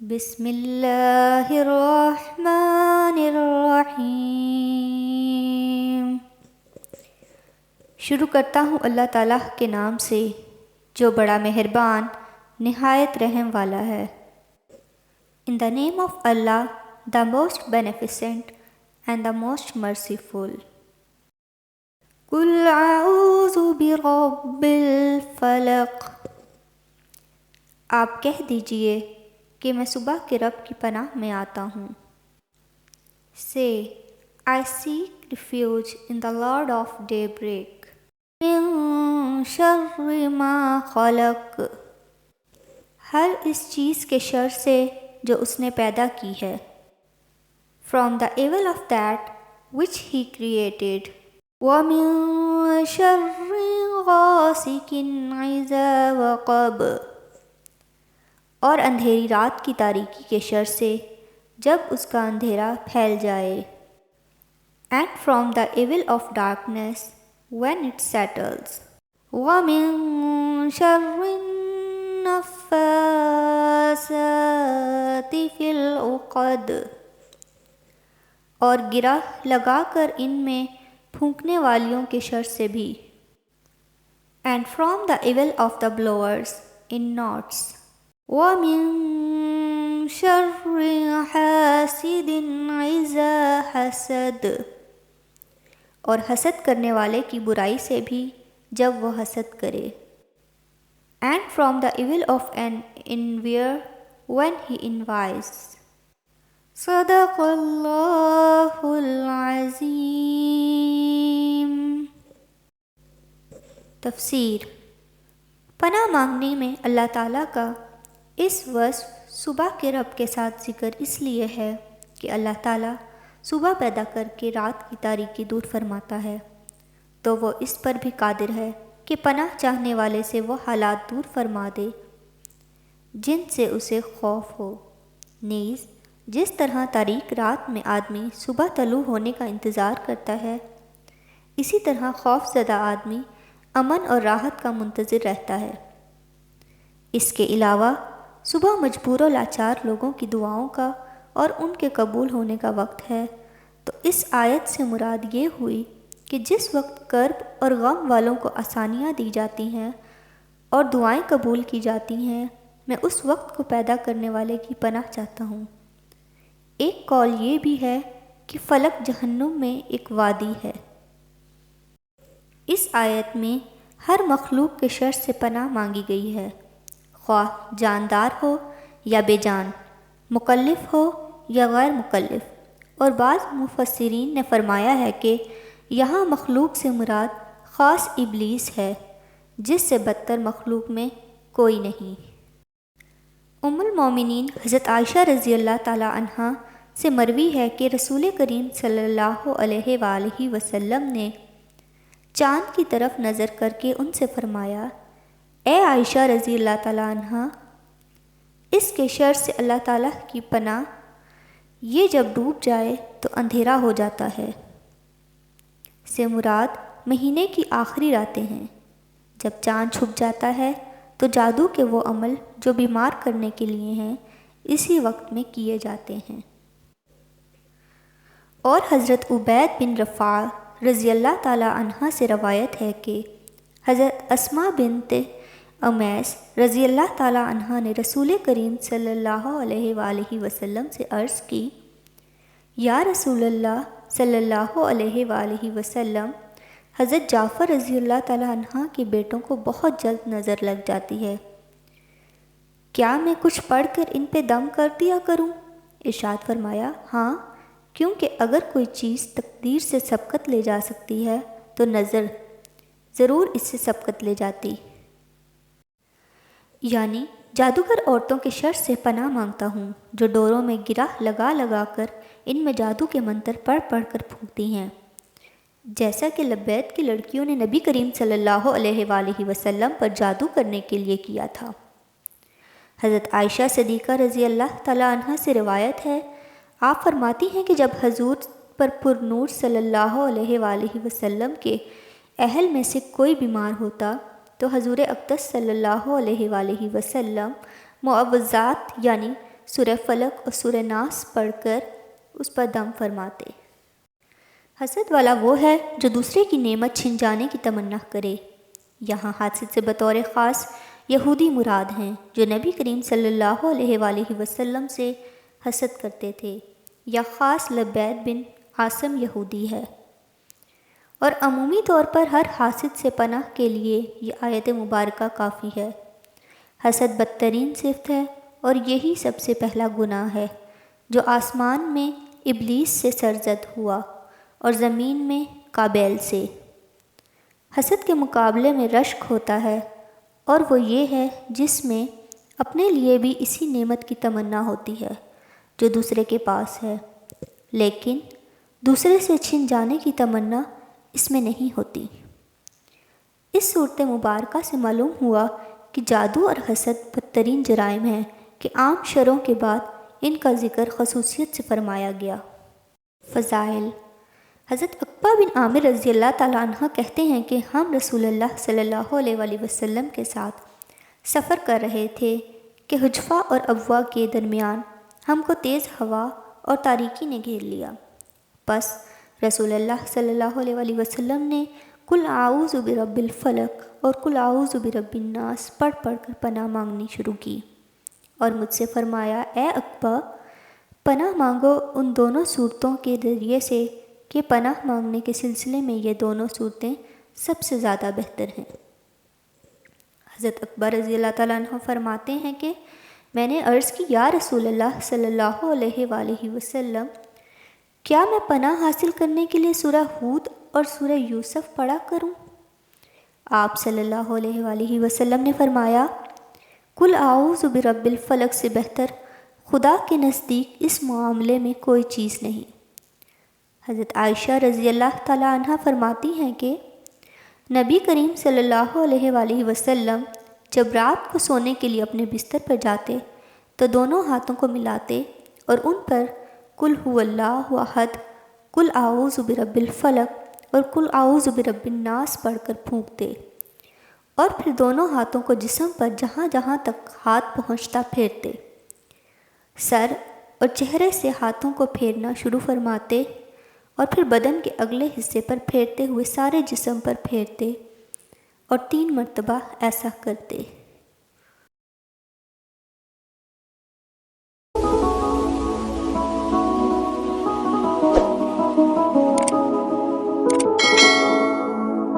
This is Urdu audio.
بسم اللہ الرحمن الرحیم۔ شروع کرتا ہوں اللہ تعالیٰ کے نام سے جو بڑا مہربان نہایت رحم والا ہے۔ In the name of Allah, the most beneficent and the most merciful۔ قُلْ أَعُوذُ بِرَبِّ الْفَلَقِ۔ آپ کہہ دیجئے کہ میں صبح کے رب کی پناہ میں آتا ہوں۔ Say, I seek refuge in the Lord of daybreak۔ من شر ما خلق۔ ہر اس چیز کے شر سے جو اس نے پیدا کی ہے۔ From the evil of that which he created۔ وَمِن شَرِّ غَاسِقٍ إِذَا وَقَبَ۔ اور اندھیری رات کی تاریکی کے شر سے جب اس کا اندھیرا پھیل جائے۔ And from the evil of darkness when it settles۔ وَمِن شَرِّ النَّفَّاثَاتِ فِي الْعُقَدِ۔ اور گرہ لگا کر ان میں پھونکنے والیوں کے شر سے بھی۔ And from the evil of the blowers in knots۔ وَمِن شَرِّ حَاسِدٍ إِذَا حَسَدَ۔ اور حسد کرنے والے کی برائی سے بھی جب وہ حسد کرے۔ And from the evil of an envier when he envies۔ صدق اللہ العظیم۔ تفسیر۔ پناہ مانگنے میں اللہ تعالیٰ کا اس وصف صبح کے رب کے ساتھ ذکر اس لیے ہے کہ اللہ تعالیٰ صبح پیدا کر کے رات کی تاریکی دور فرماتا ہے، تو وہ اس پر بھی قادر ہے کہ پناہ چاہنے والے سے وہ حالات دور فرما دے جن سے اسے خوف ہو۔ نیز جس طرح تاریک رات میں آدمی صبح طلوع ہونے کا انتظار کرتا ہے، اسی طرح خوف زدہ آدمی امن اور راحت کا منتظر رہتا ہے۔ اس کے علاوہ صبح مجبور و لاچار لوگوں کی دعاؤں کا اور ان کے قبول ہونے کا وقت ہے، تو اس آیت سے مراد یہ ہوئی کہ جس وقت کرب اور غم والوں کو آسانیاں دی جاتی ہیں اور دعائیں قبول کی جاتی ہیں، میں اس وقت کو پیدا کرنے والے کی پناہ چاہتا ہوں۔ ایک قول یہ بھی ہے کہ فلق جہنم میں ایک وادی ہے۔ اس آیت میں ہر مخلوق کے شر سے پناہ مانگی گئی ہے، خواہ جاندار ہو یا بے جان، مکلف ہو یا غیر مکلف، اور بعض مفسرین نے فرمایا ہے کہ یہاں مخلوق سے مراد خاص ابلیس ہے جس سے بدتر مخلوق میں کوئی نہیں۔ ام المومنین حضرت عائشہ رضی اللہ تعالی عنہا سے مروی ہے کہ رسول کریم صلی اللہ علیہ وآلہ وسلم نے چاند کی طرف نظر کر کے ان سے فرمایا، اے عائشہ رضی اللہ تعالیٰ عنہا، اس کے شر سے اللہ تعالیٰ کی پناہ، یہ جب ڈوب جائے تو اندھیرا ہو جاتا ہے۔ سے مراد مہینے کی آخری راتیں ہیں۔ جب چاند چھپ جاتا ہے تو جادو کے وہ عمل جو بیمار کرنے کے لیے ہیں اسی وقت میں کیے جاتے ہیں۔ اور حضرت عبید بن رفاع رضی اللہ تعالیٰ عنہ سے روایت ہے کہ حضرت اسماء بنت امیس رضی اللہ تعالیٰ عنہ نے رسول کریم صلی اللہ علیہ وآلہ وسلم سے عرض کی، یا رسول اللہ صلی اللہ علیہ وآلہ وسلم، حضرت جعفر رضی اللہ تعالیٰ عنہ کے بیٹوں کو بہت جلد نظر لگ جاتی ہے، کیا میں کچھ پڑھ کر ان پہ دم کر دیا کروں؟ ارشاد فرمایا، ہاں، کیونکہ اگر کوئی چیز تقدیر سے سبقت لے جا سکتی ہے تو نظر ضرور اس سے سبقت لے جاتی۔ یعنی جادوگر عورتوں کے شر سے پناہ مانگتا ہوں جو ڈوروں میں گرہ لگا لگا کر ان میں جادو کے منتر پڑھ پڑھ کر پھونکتی ہیں، جیسا کہ لبید کی لڑکیوں نے نبی کریم صلی اللہ علیہ وآلہ وسلم پر جادو کرنے کے لیے کیا تھا۔ حضرت عائشہ صدیقہ رضی اللہ تعالیٰ عنہ سے روایت ہے، آپ فرماتی ہیں کہ جب حضور پر پر نور صلی اللہ علیہ وآلہ وسلم کے اہل میں سے کوئی بیمار ہوتا تو حضور اقدس صلی اللہ علیہ وآلہ وسلم معوذات یعنی سورہ فلق اور سورہ ناس پڑھ کر اس پر دم فرماتے۔ حسد والا وہ ہے جو دوسرے کی نعمت چھن جانے کی تمنا کرے۔ یہاں حاسد سے بطور خاص یہودی مراد ہیں جو نبی کریم صلی اللہ علیہ وآلہ وسلم سے حسد کرتے تھے، یا خاص لبید بن عاصم یہودی ہے۔ اور عمومی طور پر ہر حاسد سے پناہ کے لیے یہ آیت مبارکہ کافی ہے۔ حسد بدترین صفت ہے اور یہی سب سے پہلا گناہ ہے جو آسمان میں ابلیس سے سرزد ہوا اور زمین میں قابیل سے۔ حسد کے مقابلے میں رشک ہوتا ہے، اور وہ یہ ہے جس میں اپنے لیے بھی اسی نعمت کی تمنا ہوتی ہے جو دوسرے کے پاس ہے، لیکن دوسرے سے چھن جانے کی تمنا اس میں نہیں ہوتی۔ اس صورت مبارکہ سے معلوم ہوا کہ جادو اور حسد بدترین جرائم ہیں کہ عام شروں کے بعد ان کا ذکر خصوصیت سے فرمایا گیا۔ فضائل: حضرت عقبہ بن عامر رضی اللہ تعالیٰ عنہ کہتے ہیں کہ ہم رسول اللہ صلی اللہ علیہ وآلہ وسلم کے ساتھ سفر کر رہے تھے کہ حجفہ اور ابوا کے درمیان ہم کو تیز ہوا اور تاریکی نے گھیر لیا۔ پس رسول اللہ صلی اللہ علیہ وآلہ وسلم نے قل اعوذ برب الفلق اور قل اعوذ برب الناس پڑھ پڑھ کر پناہ مانگنی شروع کی، اور مجھ سے فرمایا، اے عقبہ، پناہ مانگو ان دونوں صورتوں کے ذریعے سے کہ پناہ مانگنے کے سلسلے میں یہ دونوں صورتیں سب سے زیادہ بہتر ہیں۔ حضرت عقبہ رضی اللہ تعالیٰ عنہ فرماتے ہیں کہ میں نے عرض کی، یا رسول اللہ صلی اللہ علیہ وآلہ وسلم، کیا میں پناہ حاصل کرنے کے لیے سورہ ہود اور سورہ یوسف پڑھا کروں؟ آپ صلی اللہ علیہ وآلہ وسلم نے فرمایا، قل اعوذ برب الفلق سے بہتر خدا کے نزدیک اس معاملے میں کوئی چیز نہیں۔ حضرت عائشہ رضی اللہ تعالیٰ عنہ فرماتی ہیں کہ نبی کریم صلی اللہ علیہ وآلہ وسلم جب رات کو سونے کے لیے اپنے بستر پر جاتے تو دونوں ہاتھوں کو ملاتے اور ان پر قل هو اللہ احد، قل اعوذ برب الفلق اور قل اعوذ برب الناس پڑھ کر پھونکتے، اور پھر دونوں ہاتھوں کو جسم پر جہاں جہاں تک ہاتھ پہنچتا پھیرتے، سر اور چہرے سے ہاتھوں کو پھیرنا شروع فرماتے، اور پھر بدن کے اگلے حصے پر پھیرتے ہوئے سارے جسم پر پھیرتے، اور 3 مرتبہ ایسا کرتے۔